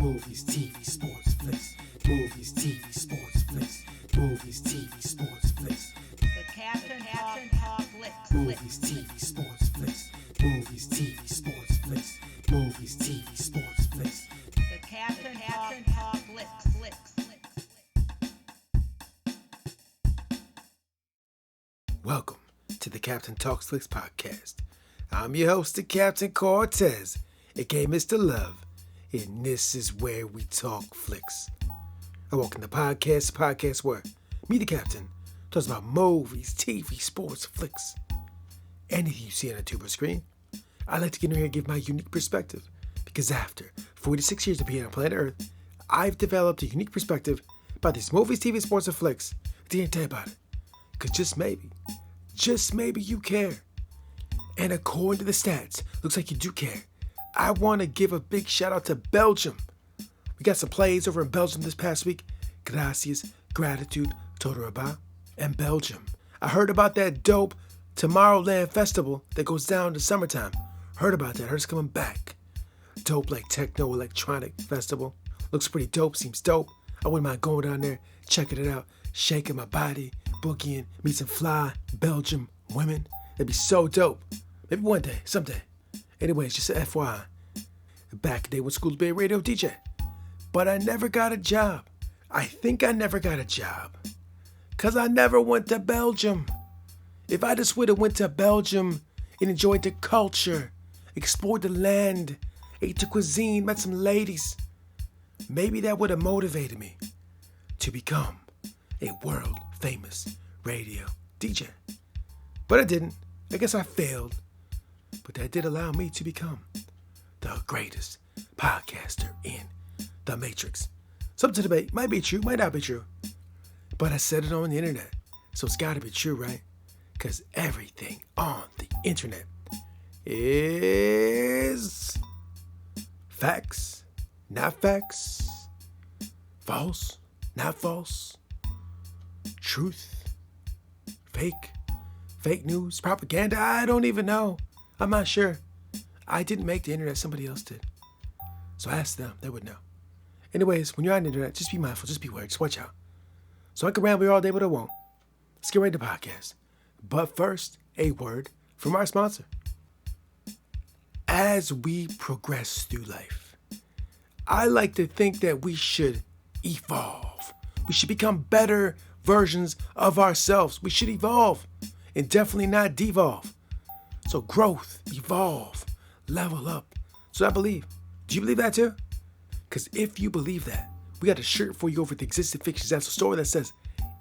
Movies, TV, sports, flicks. Movies, TV, sports, flicks. Movies, TV, sports, flicks. The Captain Talk Flicks. Movies, TV, sports, flicks. Movies, TV, sports, flicks. Movies, TV, sports, flicks. The Captain Talk Flicks. Welcome to the Captain Talks Flicks podcast. I'm your host, the Captain Cortez, aka Mr. Love, and this is where we talk flicks. I welcome the podcast where me, the Captain, talks about movies, TV, sports, flicks, anything you see on a tuber screen. I like to get in here and give my unique perspective, because after 46 years of being on planet Earth, I've developed a unique perspective about these movies, TV, sports, and flicks. I didn't tell you about it, because just maybe you care. And according to the stats, looks like you do care. I want to give a big shout out to Belgium. We got some plays over in Belgium this past week. Gracias, gratitude, Todoraba, and Belgium. I heard about that dope Tomorrowland festival that goes down to summertime. Heard about that. Heard it's coming back. Dope like techno electronic festival. Looks pretty dope. Seems dope. I wouldn't mind going down there, checking it out, shaking my body, boogieing, meet some fly Belgium women. That'd be so dope. Maybe one day, someday. Anyways, just an FYI. Back in the day when school to be a radio DJ. But I never got a job. I think I never got a job. Because I never went to Belgium. If I just would have went to Belgium and enjoyed the culture, explored the land, ate the cuisine, met some ladies, maybe that would have motivated me to become a world famous radio DJ. But I didn't. I guess I failed. But that did allow me to become the greatest podcaster in the Matrix. Something to debate. Might be true, might not be true. But I said it on the internet. So it's gotta be true, right? Because everything on the internet is facts, not facts, false, not false, truth, fake news, propaganda. I don't even know. I'm not sure. I didn't make the internet, somebody else did. So ask them, they would know. Anyways, when you're on the internet, just be mindful, just beware, just watch out. So I can ramble here all day, but I won't. Let's get right to the podcast. But first, a word from our sponsor. As we progress through life, I like to think that we should evolve. We should become better versions of ourselves. We should evolve and definitely not devolve. So growth, evolve, level up. So I believe. Do you believe that too? Because if you believe that, we got a shirt for you over at the Existing Fictions. That's a store that says,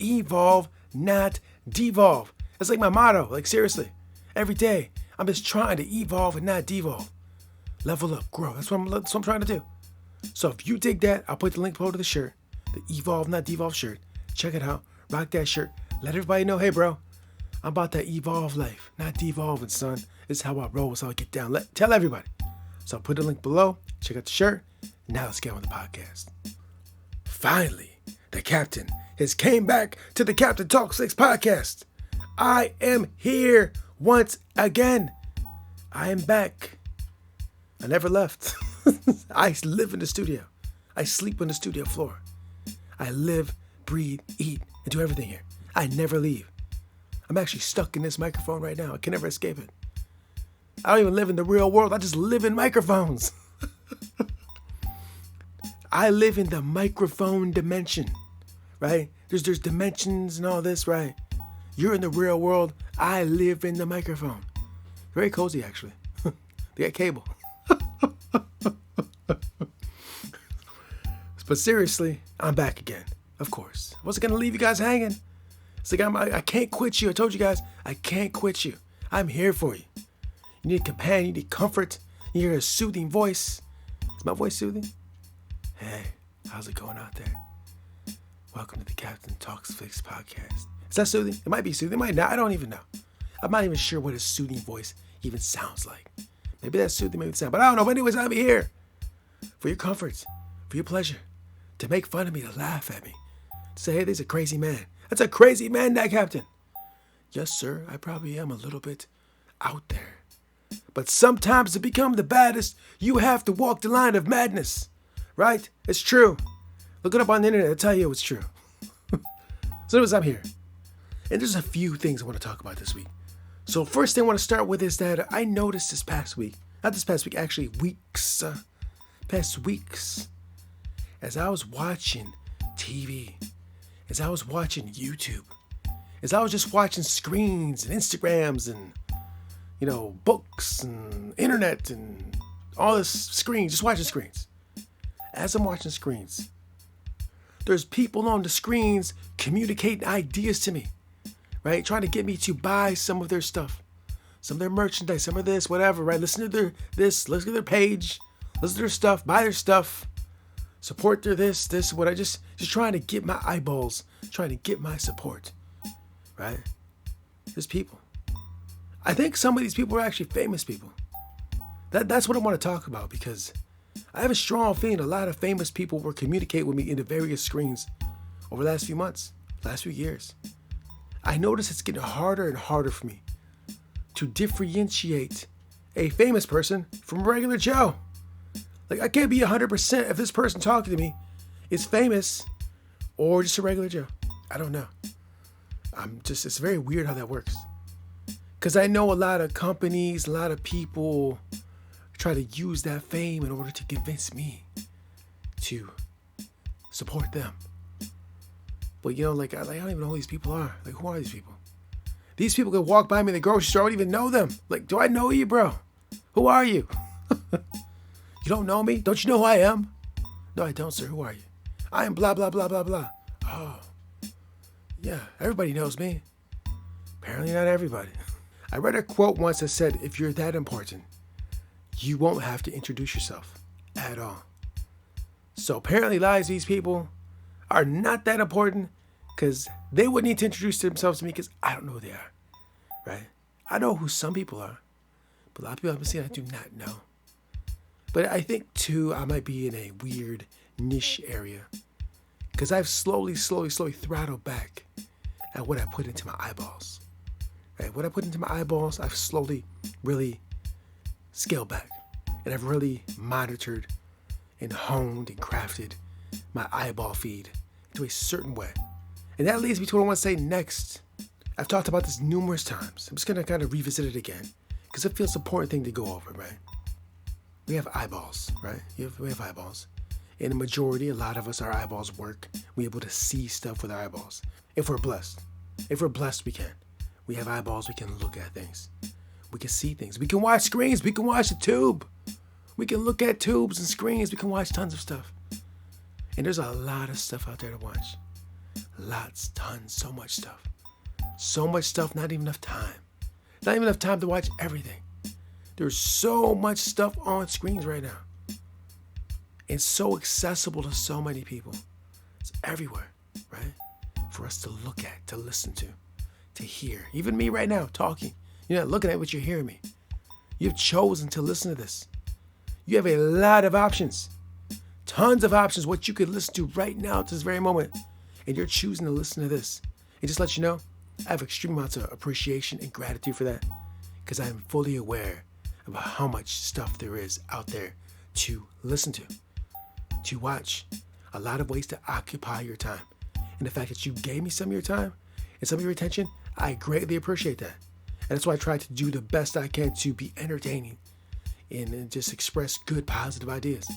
evolve, not devolve. That's like my motto. Like seriously, every day I'm just trying to evolve and not devolve. Level up, grow. That's what I'm trying to do. So if you dig that, I'll put the link below to the shirt, the evolve, not devolve shirt. Check it out. Rock that shirt. Let everybody know, hey bro, I'm about that evolve life, not devolving, son. This is how I roll. This is how I get down. Tell everybody. So I'll put the link below. Check out the shirt. Now let's get on the podcast. Finally, the captain has came back to the Captain Talks Flicks podcast. I am here once again. I am back. I never left. I live in the studio. I sleep on the studio floor. I live, breathe, eat, and do everything here. I never leave. I'm actually stuck in this microphone right now. I can never escape it. I don't even live in the real world. I just live in microphones. I live in the microphone dimension, right? There's dimensions and all this, right? You're in the real world. I live in the microphone. Very cozy, actually. They got cable. But seriously, I'm back again. Of course. I wasn't going to leave you guys hanging. It's like I can't quit you. I told you guys, I can't quit you. I'm here for you. You need a companion. You need comfort. You hear a soothing voice. Is my voice soothing? Hey, how's it going out there? Welcome to the Captain Talks Flicks podcast. Is that soothing? It might be soothing. It might not. I don't even know. I'm not even sure what a soothing voice even sounds like. Maybe that's soothing, maybe it's not. But I don't know. But anyways, I'm here for your comfort, for your pleasure, to make fun of me, to laugh at me, to say, hey, there's a crazy man. That's a crazy man, that captain. Yes, sir, I probably am a little bit out there. But sometimes to become the baddest, you have to walk the line of madness. Right? It's true. Look it up on the internet. It'll tell you it's true. So anyways, I'm here. And there's a few things I want to talk about this week. So first thing I want to start with is that I noticed this past week, not this past week, actually past weeks, as I was watching TV, as I was watching YouTube, as I was just watching screens and Instagrams and, books and internet and all this screens, just watching screens. As I'm watching screens, there's people on the screens communicating ideas to me, right? Trying to get me to buy some of their stuff, some of their merchandise, some of this, whatever, right? Listen to their their page, listen to their stuff, buy their stuff, support their this, what I just trying to get my eyeballs, trying to get my support, right? There's people. I think some of these people are actually famous people. That's what I want to talk about, because I have a strong feeling a lot of famous people will communicate with me in the various screens over the last few months, last few years. I notice it's getting harder and harder for me to differentiate a famous person from a regular Joe. Like, I can't be 100% if this person talking to me is famous or just a regular Joe. I don't know. It's very weird how that works. Because I know a lot of companies, a lot of people try to use that fame in order to convince me to support them. But I don't even know who these people are. Like, who are these people? These people could walk by me in the grocery store. I don't even know them. Like, do I know you, bro? Who are you? You don't know me? Don't you know who I am? No, I don't, sir. Who are you? I am blah, blah, blah, blah, blah. Oh, yeah, everybody knows me. Apparently not everybody. I read a quote once that said, if you're that important, you won't have to introduce yourself at all. So apparently, a lot of these people are not that important, because they wouldn't need to introduce themselves to me, because I don't know who they are, right? I know who some people are, but a lot of people I've been seeing I do not know. But I think, too, I might be in a weird niche area, because I've slowly throttled back at what I put into my eyeballs, right? What I put into my eyeballs, I've slowly really scaled back, and I've really monitored and honed and crafted my eyeball feed into a certain way. And that leads me to what I want to say next. I've talked about this numerous times. I'm just going to kind of revisit it again, because it feels an important thing to go over, right? We have eyeballs, right? We have eyeballs. In the majority, a lot of us, our eyeballs work. We're able to see stuff with our eyeballs. If we're blessed. If we're blessed, we can. We have eyeballs, we can look at things. We can see things. We can watch screens. We can watch the tube. We can look at tubes and screens. We can watch tons of stuff. And there's a lot of stuff out there to watch. Lots, tons, so much stuff. So much stuff, not even enough time. Not even enough time to watch everything. There's so much stuff on screens right now. It's so accessible to so many people. It's everywhere, right? For us to look at, to listen to hear. Even me right now talking. You're not looking at what you're hearing me. You've chosen to listen to this. You have a lot of options. Tons of options what you could listen to right now at this very moment. And you're choosing to listen to this. And just let you know, I have extreme amounts of appreciation and gratitude for that. Because I'm fully aware about how much stuff there is out there to listen to watch. A lot of ways to occupy your time. And the fact that you gave me some of your time and some of your attention, I greatly appreciate that. And that's why I try to do the best I can to be entertaining and just express good, positive ideas.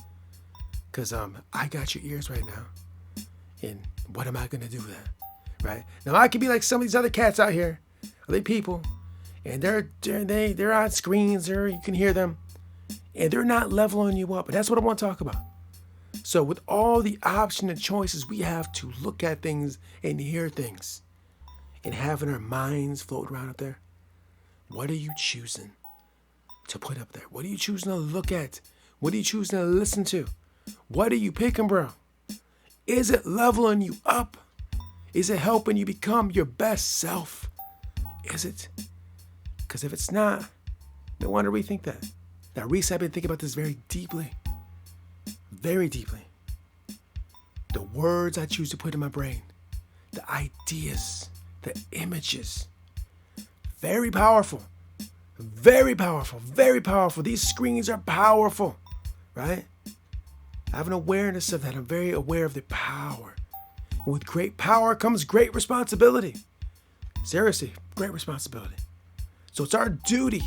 Because I got your ears right now. And what am I going to do with that? Right? Now, I could be like some of these other cats out here, other people, and they're on screens, or you can hear them, and they're not leveling you up. And that's what I want to talk about. So with all the options and choices we have to look at things and hear things, and having our minds float around up there, what are you choosing to put up there? What are you choosing to look at? What are you choosing to listen to? What are you picking, bro? Is it leveling you up? Is it helping you become your best self? Is it? Because if it's not, no want to rethink that. Now, recently I've been thinking about this very deeply. Very deeply. The words I choose to put in my brain. The ideas. The images. Very powerful. Very powerful. Very powerful. These screens are powerful. Right? I have an awareness of that. I'm very aware of the power. And with great power comes great responsibility. Seriously, great responsibility. So it's our duty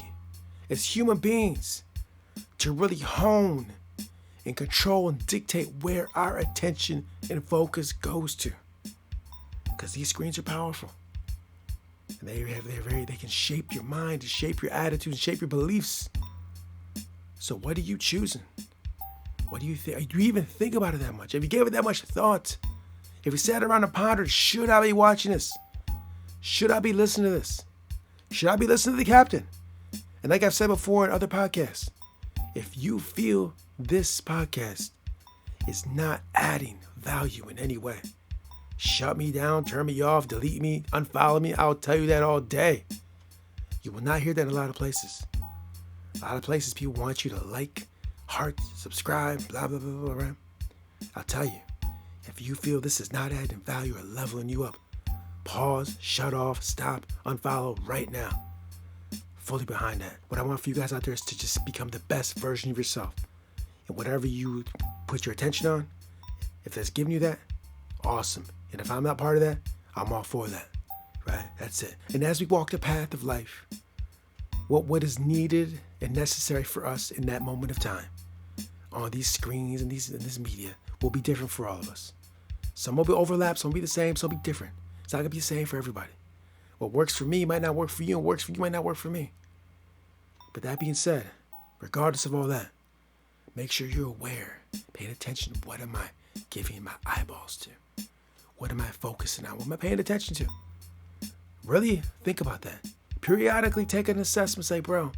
as human beings to really hone and control and dictate where our attention and focus goes to. Because these screens are powerful. And they can shape your mind, shape your attitude, and shape your beliefs. So what are you choosing? What do you think? Do you even think about it that much? If you gave it that much thought, if you sat around and pondered, should I be watching this? Should I be listening to this? Should I be listening to the captain? And like I've said before in other podcasts, if you feel this podcast is not adding value in any way, shut me down, turn me off, delete me, unfollow me. I'll tell you that all day. You will not hear that in a lot of places. A lot of places people want you to like, heart, subscribe, blah, blah, blah, blah, blah. I'll tell you, if you feel this is not adding value or leveling you up, pause, shut off, stop, unfollow right now. Fully behind that. What I want for you guys out there is to just become the best version of yourself. And whatever you put your attention on, if that's giving you that, awesome. And if I'm not part of that, I'm all for that. Right? That's it. And as we walk the path of life, what is needed and necessary for us in that moment of time on these screens and this media will be different for all of us. Some will be overlapped, some will be the same, some will be different. It's not going to be the same for everybody. What works for me might not work for you, and works for you might not work for me. But that being said, regardless of all that, make sure you're aware, paying attention. What am I giving my eyeballs to? What am I focusing on? What am I paying attention to? Really think about that. Periodically take an assessment. Say, bro,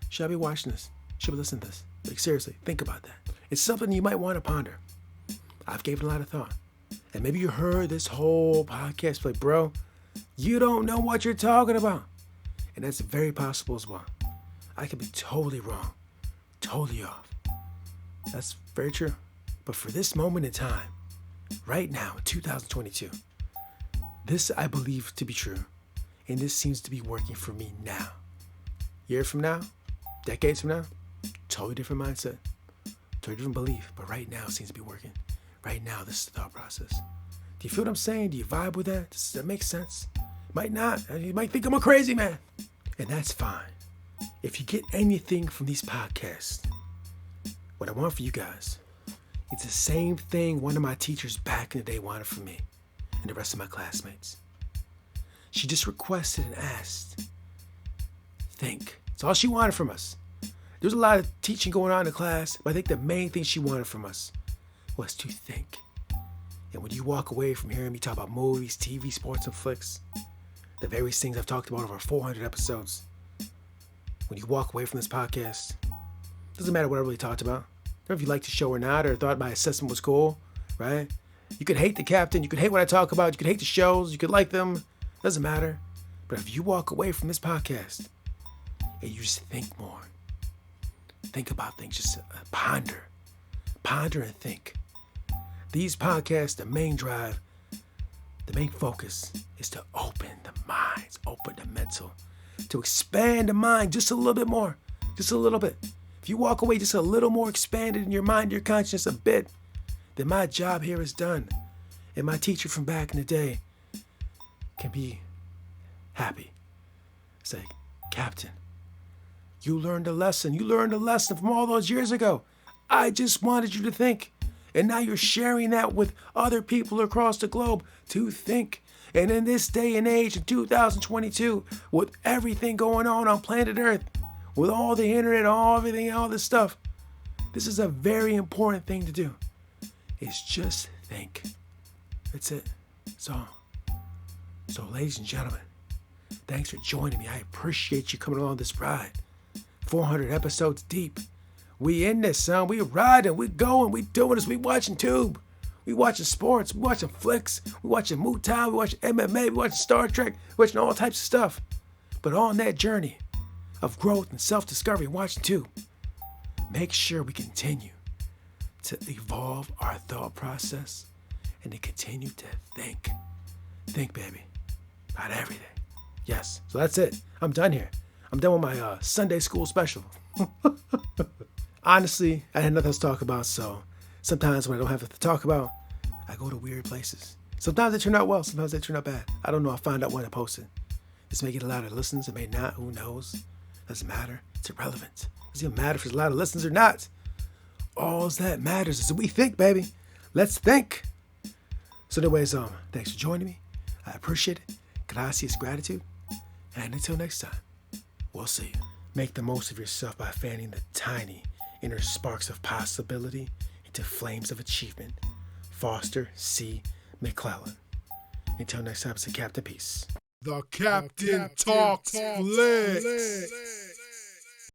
should I be watching this? Should I be listening to this? Like, seriously, think about that. It's something you might want to ponder. I've given a lot of thought. And maybe you heard this whole podcast, like, bro, you don't know what you're talking about. And that's very possible as well. I could be totally wrong, totally off. That's very true. But for this moment in time, right now, in 2022, this I believe to be true. And this seems to be working for me now. Years from now, decades from now, totally different mindset, totally different belief. But right now, it seems to be working. Right now, this is the thought process. Do you feel what I'm saying? Do you vibe with that? Does that make sense? Might not. You might think I'm a crazy man. And that's fine. If you get anything from these podcasts, what I want for you guys, it's the same thing one of my teachers back in the day wanted from me and the rest of my classmates. She just requested and asked, think. That's all she wanted from us. There was a lot of teaching going on in the class, but I think the main thing she wanted from us was to think. And when you walk away from hearing me talk about movies, TV, sports, and flicks, the various things I've talked about over 400 episodes, when you walk away from this podcast, doesn't matter what I really talked about. I don't know if you liked the show or not, or thought my assessment was cool, right? You could hate the captain, you could hate what I talk about, you could hate the shows, you could like them, doesn't matter. But if you walk away from this podcast and you just think more, think about things, just ponder and think. These podcasts, the main drive, the main focus is to open the minds, open the mental, to expand the mind just a little bit more, just a little bit. If you walk away just a little more expanded in your mind, your conscience a bit, then my job here is done. And my teacher from back in the day can be happy. Say, Captain, you learned a lesson. You learned a lesson from all those years ago. I just wanted you to think. And now you're sharing that with other people across the globe to think. And in this day and age, in 2022, with everything going on planet Earth, with all the internet, all this stuff, this is a very important thing to do. It's just think. That's it. That's all. So, ladies and gentlemen, thanks for joining me. I appreciate you coming along this ride. 400 episodes deep. We in this, son. We riding, we going, we doing this. We watching Tube. We watching sports. We watching flicks. We watching Muay Thai. We watching MMA. We watching Star Trek. We watching all types of stuff. But on that journey of growth and self-discovery, watching Tube, make sure we continue to evolve our thought process and to continue to think. Think, baby, about everything. Yes. So that's it. I'm done here. I'm done with my Sunday school special. Honestly, I had nothing else to talk about, so Sometimes when I don't have to talk about, I go to weird places. Sometimes they turn out well, sometimes they turn out bad. I don't know, I'll find out when I post it. This may get a lot of listens, it may not, who knows? Doesn't matter, it's irrelevant. Doesn't even matter if there's a lot of listens or not. All that matters is that we think, baby. Let's think. So anyways, thanks for joining me. I appreciate it. Gracias, gratitude. And until next time, we'll see you. Make the most of yourself by fanning the tiny inner sparks of possibility into flames of achievement. Foster C. McClellan. Until next time, it's a Captain Peace. The Captain Talks Flicks.